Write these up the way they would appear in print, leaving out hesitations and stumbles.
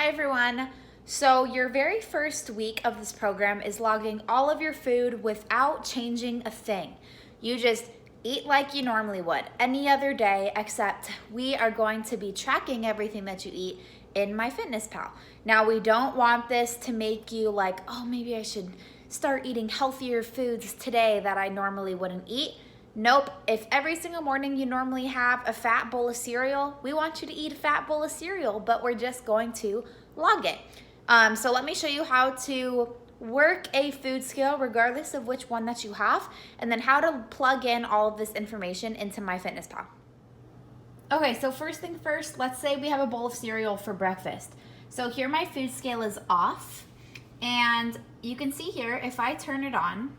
everyone. So your very first week of this program is logging all of your food without changing a thing. You just eat like you normally would any other day, except we are going to be tracking everything that you eat in MyFitnessPal. Now, we don't want this to make you like, oh, maybe I should start eating healthier foods today that I normally wouldn't eat. Nope. If every single morning you normally have a fat bowl of cereal, we want you to eat a fat bowl of cereal, but we're just going to log it. So let me show you how to work a food scale regardless of which one that you have, and then how to plug in all of this information into MyFitnessPal. Okay, so first thing first, let's say we have a bowl of cereal for breakfast. So here my food scale is off, and you can see here, if I turn it on,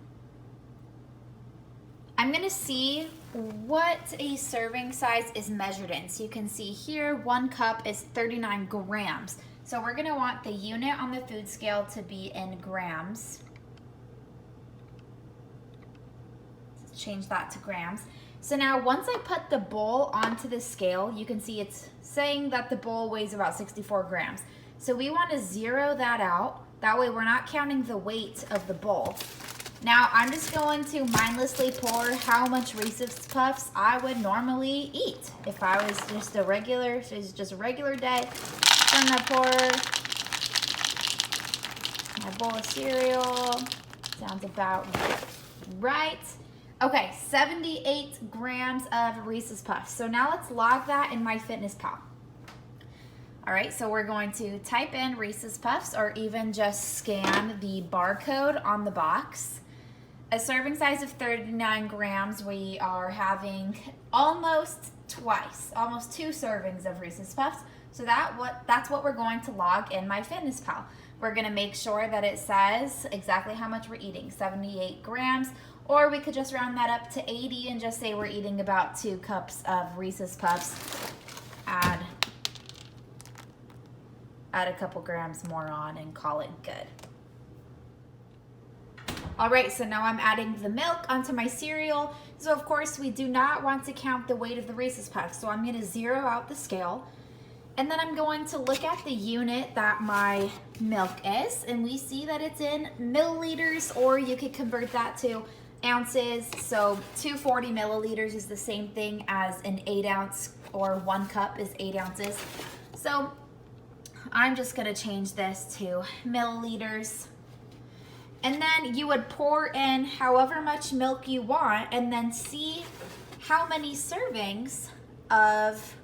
I'm gonna see what a serving size is measured in. So you can see here, 1 cup is 39 grams. So we're gonna want the unit on the food scale to be in grams. Let's change that to grams. So now once I put the bowl onto the scale, you can see it's saying that the bowl weighs about 64 grams. So we wanna zero that out. That way we're not counting the weight of the bowl. Now I'm just going to mindlessly pour how much Reese's Puffs I would normally eat if I was just a regular day. I'm gonna pour my bowl of cereal. Sounds about right. Okay, 78 grams of Reese's Puffs. So now let's log that in MyFitnessPal. All right, so we're going to type in Reese's Puffs, or even just scan the barcode on the box. A serving size of 39 grams, we are having almost 2 servings of Reese's Puffs. So that's what we're going to log in MyFitnessPal. We're gonna make sure that it says exactly how much we're eating, 78 grams, or we could just round that up to 80 and just say we're eating about 2 cups of Reese's Puffs. Add a couple grams more on and call it good. All right, so now I'm adding the milk onto my cereal. So of course we do not want to count the weight of the Reese's Puffs. So I'm gonna zero out the scale. And then I'm going to look at the unit that my milk is, and we see that it's in milliliters, or you could convert that to ounces. So 240 milliliters is the same thing as an 8 ounce, or 1 cup is 8 ounces. So I'm just gonna change this to milliliters. And then you would pour in however much milk you want, and then see how many servings of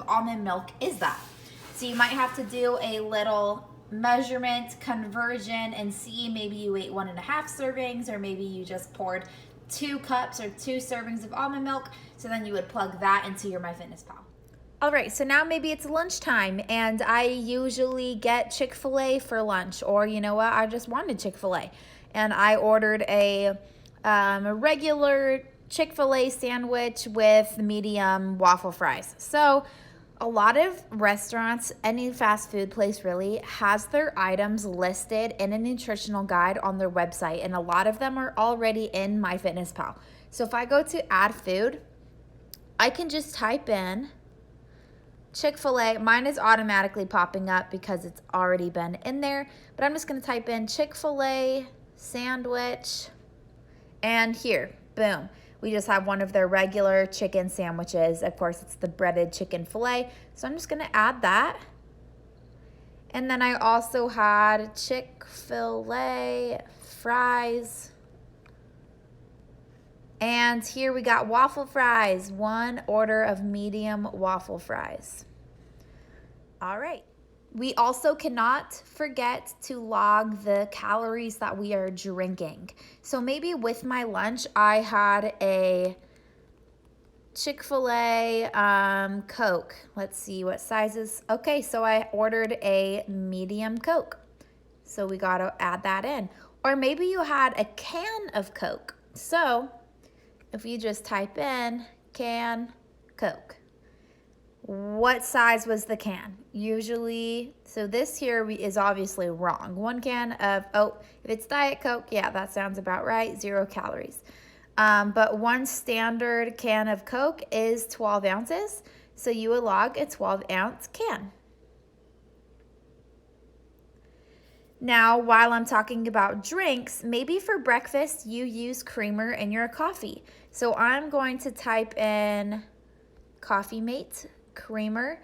almond milk is that. So you might have to do a little measurement conversion and see, maybe you ate 1.5 servings, or maybe you just poured 2 cups or 2 servings of almond milk. So then you would plug that into your MyFitnessPal. All right, so now maybe it's lunchtime and I usually get Chick-fil-A for lunch, or you know what, I just wanted Chick-fil-A and I ordered a regular Chick-fil-A sandwich with medium waffle fries. So a lot of restaurants, any fast food place really, has their items listed in a nutritional guide on their website, and a lot of them are already in MyFitnessPal. So if I go to add food, I can just type in Chick-fil-A. Mine is automatically popping up because it's already been in there, but I'm just gonna type in Chick-fil-A sandwich, and here, boom. We just have one of their regular chicken sandwiches. Of course, it's the breaded chicken fillet. So I'm just gonna add that. And then I also had Chick-fil-A fries. And here we got waffle fries, 1 order of medium waffle fries. All right. We also cannot forget to log the calories that we are drinking. So maybe with my lunch, I had a Chick-fil-A Coke. Let's see what sizes. Okay, so I ordered a medium Coke. So we got to add that in. Or maybe you had a can of Coke. So if you just type in can Coke, what size was the can? Usually, so this here is obviously wrong. 1 can of, if it's Diet Coke, yeah, that sounds about right, 0 calories. But 1 standard can of Coke is 12 ounces. So you would log a 12-ounce can. Now, while I'm talking about drinks, maybe for breakfast you use creamer in your coffee. So I'm going to type in Coffee Mate creamer,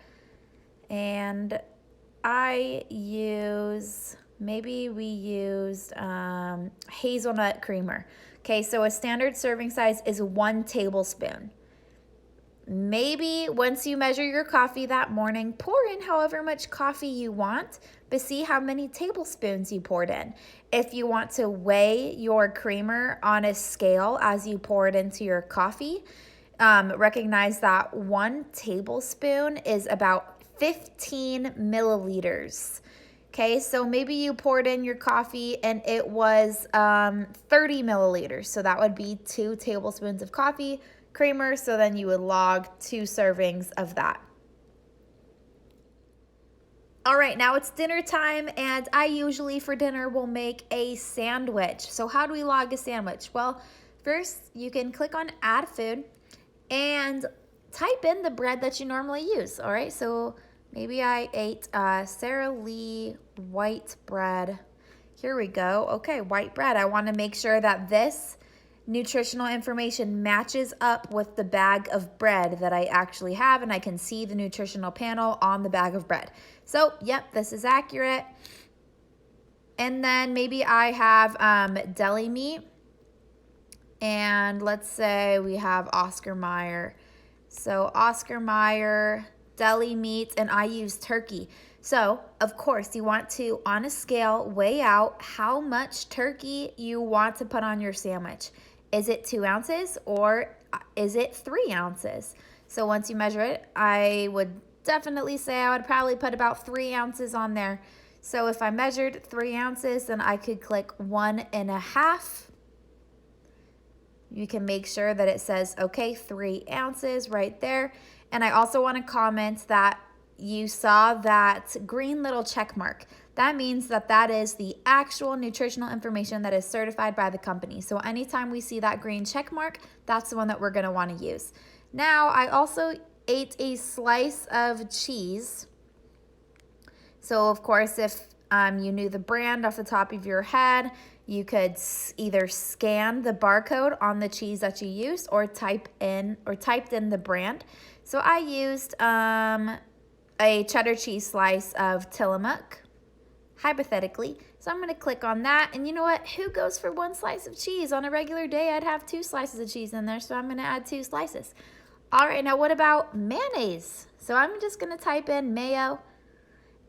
and maybe we used hazelnut creamer. Okay, so a standard serving size is 1 tablespoon. Maybe once you measure your coffee that morning, pour in however much coffee you want, but see how many tablespoons you poured in. If you want to weigh your creamer on a scale as you pour it into your coffee, recognize that 1 tablespoon is about 15 milliliters. Okay, so maybe you poured in your coffee and it was 30 milliliters. So that would be 2 tablespoons of coffee creamer. So then you would log 2 servings of that. All right, now it's dinner time, and I usually for dinner will make a sandwich. So how do we log a sandwich? Well, first you can click on add food and type in the bread that you normally use. All right, so maybe I ate Sara Lee white bread. Here we go. Okay, white bread. I want to make sure that this nutritional information matches up with the bag of bread that I actually have, and I can see the nutritional panel on the bag of bread. So, yep, this is accurate. And then maybe I have deli meat, and let's say we have Oscar Mayer. So Oscar Mayer, deli meat, and I use turkey. So, of course, you want to, on a scale, weigh out how much turkey you want to put on your sandwich. Is it 2 ounces or is it 3 ounces? So once you measure it, I would definitely say I would probably put about 3 ounces on there. So if I measured 3 ounces, then I could click 1.5. You can make sure that it says, okay, 3 ounces right there. And I also want to comment that you saw that green little check mark. That means that that is the actual nutritional information that is certified by the company. So anytime we see that green check mark, that's the one that we're going to want to use. Now, I also ate a slice of cheese. So of course, if you knew the brand off the top of your head, you could either scan the barcode on the cheese that you used or typed in the brand. So I used a cheddar cheese slice of Tillamook, hypothetically. So I'm going to click on that. And you know what? Who goes for 1 slice of cheese? On a regular day, I'd have 2 slices of cheese in there. So I'm going to add 2 slices. All right, now what about mayonnaise? So I'm just going to type in mayo.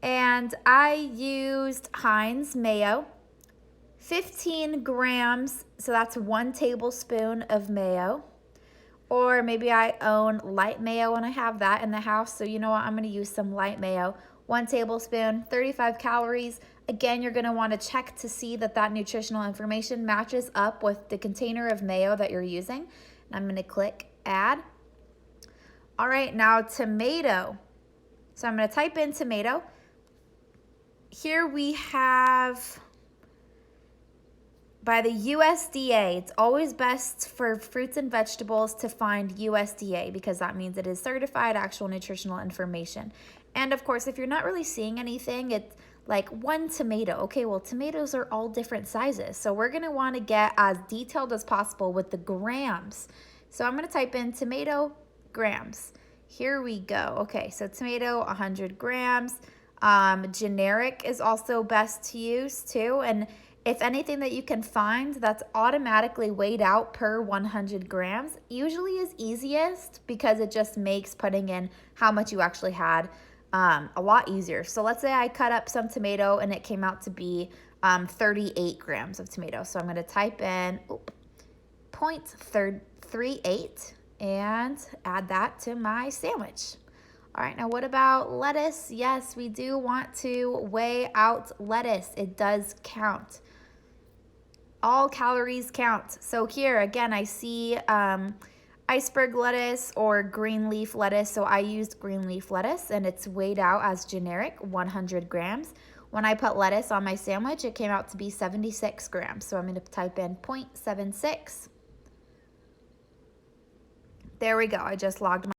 And I used Heinz mayo, 15 grams, so that's 1 tablespoon of mayo. Or maybe I own light mayo and I have that in the house, so you know what, I'm going to use some light mayo. 1 tablespoon, 35 calories. Again, you're going to want to check to see that that nutritional information matches up with the container of mayo that you're using. And I'm going to click add. All right, now tomato. So I'm going to type in tomato. Here we have, by the USDA, it's always best for fruits and vegetables to find USDA because that means it is certified actual nutritional information. And of course, if you're not really seeing anything, it's like 1 tomato. Okay, well, tomatoes are all different sizes. So we're gonna wanna get as detailed as possible with the grams. So I'm gonna type in tomato grams. Here we go. Okay, so tomato, 100 grams. Generic is also best to use too. And if anything that you can find that's automatically weighed out per 100 grams, usually is easiest because it just makes putting in how much you actually had a lot easier. So let's say I cut up some tomato and it came out to be 38 grams of tomato. So I'm going to type in 0.38 and add that to my sandwich. All right, now what about lettuce? Yes, we do want to weigh out lettuce. It does count. All calories count. So here, again, I see iceberg lettuce or green leaf lettuce. So I used green leaf lettuce and it's weighed out as generic, 100 grams. When I put lettuce on my sandwich, it came out to be 76 grams. So I'm going to type in 0.76. There we go. I just logged my